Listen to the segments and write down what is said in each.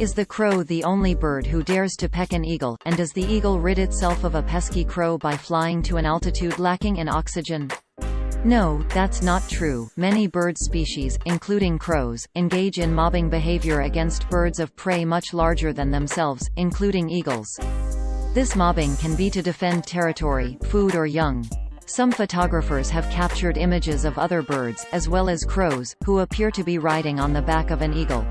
Is the crow the only bird who dares to peck an eagle, and does the eagle rid itself of a pesky crow by flying to an altitude lacking in oxygen? No, that's not true. Many bird species, including crows, engage in mobbing behavior against birds of prey much larger than themselves, including eagles. This mobbing can be to defend territory, food or young. Some photographers have captured images of other birds, as well as crows, who appear to be riding on the back of an eagle.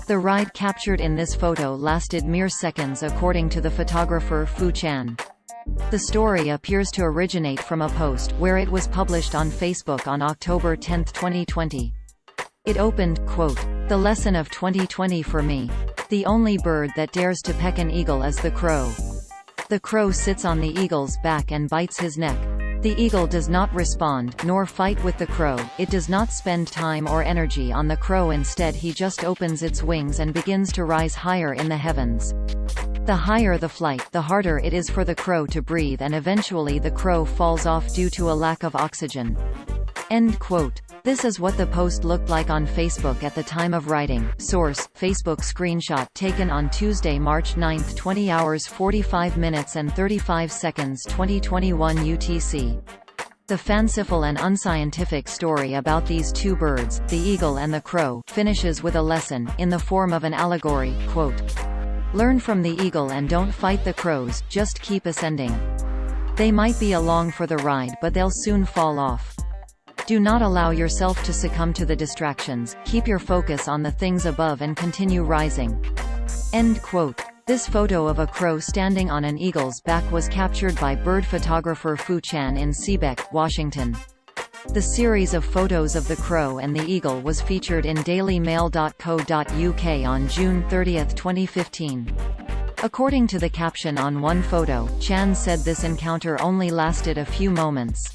The ride captured in this photo lasted mere seconds according to the photographer Phoo Chan. The story appears to originate from a post, where it was published on Facebook on October 10, 2020. It opened, quote, "The lesson of 2020 for me. The only bird that dares to peck an eagle is the crow. The crow sits on the eagle's back and bites his neck. The eagle does not respond, nor fight with the crow. It does not spend time or energy on the crow. Instead he just opens its wings and begins to rise higher in the heavens. The higher the flight, the harder it is for the crow to breathe, and eventually the crow falls off due to a lack of oxygen." End quote. This is what the post looked like on Facebook at the time of writing. Source: Facebook screenshot taken on Tuesday, March 9, 20 hours 45 minutes and 35 seconds 2021 UTC. The fanciful and unscientific story about these two birds, the eagle and the crow, finishes with a lesson, in the form of an allegory, quote, "Learn from the eagle and don't fight the crows, just keep ascending. They might be along for the ride but they'll soon fall off. Do not allow yourself to succumb to the distractions, keep your focus on the things above and continue rising." End quote. This photo of a crow standing on an eagle's back was captured by bird photographer Phoo Chan in Peck, Washington. The series of photos of the crow and the eagle was featured in dailymail.co.uk on June 30, 2015. According to the caption on one photo, Chan said this encounter only lasted a few moments.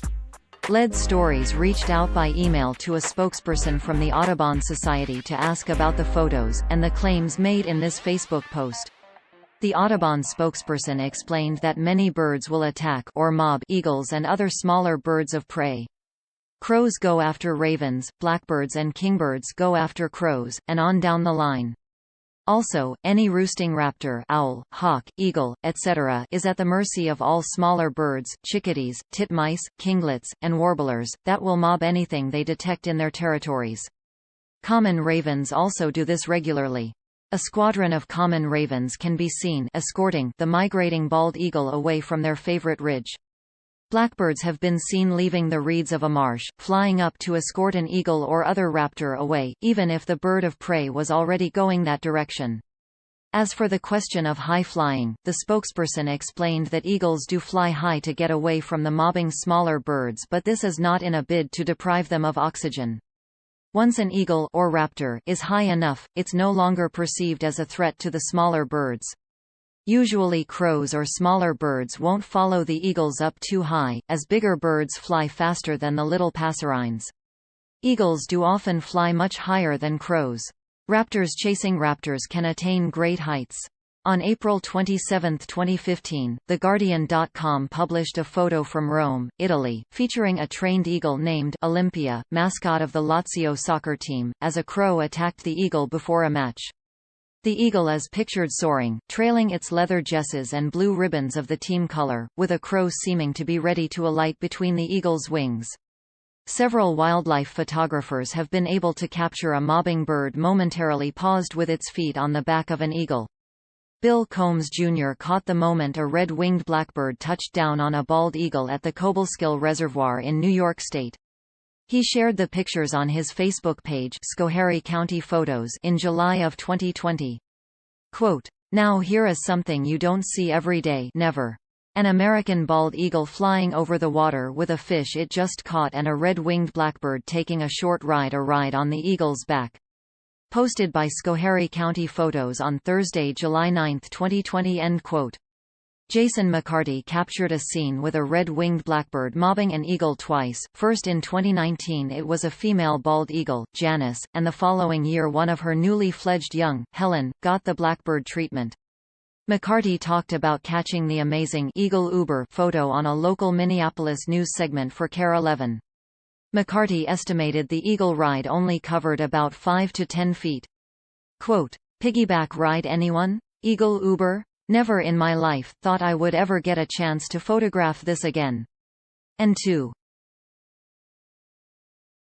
Lead Stories reached out by email to a spokesperson from the Audubon Society to ask about the photos, and the claims made in this Facebook post. The Audubon spokesperson explained that many birds will attack or mob eagles and other smaller birds of prey. Crows go after ravens, blackbirds and kingbirds go after crows, and on down the line. Also, any roosting raptor, owl, hawk, eagle, etc. is at the mercy of all smaller birds, chickadees, titmice, kinglets, and warblers, that will mob anything they detect in their territories. Common ravens also do this regularly. A squadron of common ravens can be seen escorting the migrating bald eagle away from their favorite ridge. Blackbirds have been seen leaving the reeds of a marsh, flying up to escort an eagle or other raptor away, even if the bird of prey was already going that direction. As for the question of high flying, the spokesperson explained that eagles do fly high to get away from the mobbing smaller birds, but this is not in a bid to deprive them of oxygen. Once an eagle or raptor is high enough, it's no longer perceived as a threat to the smaller birds. Usually crows or smaller birds won't follow the eagles up too high, as bigger birds fly faster than the little passerines. Eagles do often fly much higher than crows. Raptors chasing raptors can attain great heights. On April 27, 2015, TheGuardian.com published a photo from Rome, Italy, featuring a trained eagle named Olympia, mascot of the Lazio soccer team, as a crow attacked the eagle before a match. The eagle is pictured soaring, trailing its leather jesses and blue ribbons of the team color, with a crow seeming to be ready to alight between the eagle's wings. Several wildlife photographers have been able to capture a mobbing bird momentarily paused with its feet on the back of an eagle. Bill Combs Jr. caught the moment a red-winged blackbird touched down on a bald eagle at the Cobleskill Reservoir in New York State. He shared the pictures on his Facebook page, Schoharie County Photos, in July of 2020. Quote, "Now here is something you don't see every day, never. An American bald eagle flying over the water with a fish it just caught and a red-winged blackbird taking a short ride on the eagle's back." Posted by Schoharie County Photos on Thursday, July 9, 2020. End quote. Jason McCarty captured a scene with a red-winged blackbird mobbing an eagle twice. First in 2019 it was a female bald eagle, Janice, and the following year one of her newly fledged young, Helen, got the blackbird treatment. McCarty talked about catching the amazing Eagle Uber photo on a local Minneapolis news segment for KARE 11. McCarty estimated the eagle ride only covered about 5 to 10 feet. Quote, Piggyback ride anyone? Eagle Uber? Never in my life thought I would ever get a chance to photograph this again. And 2.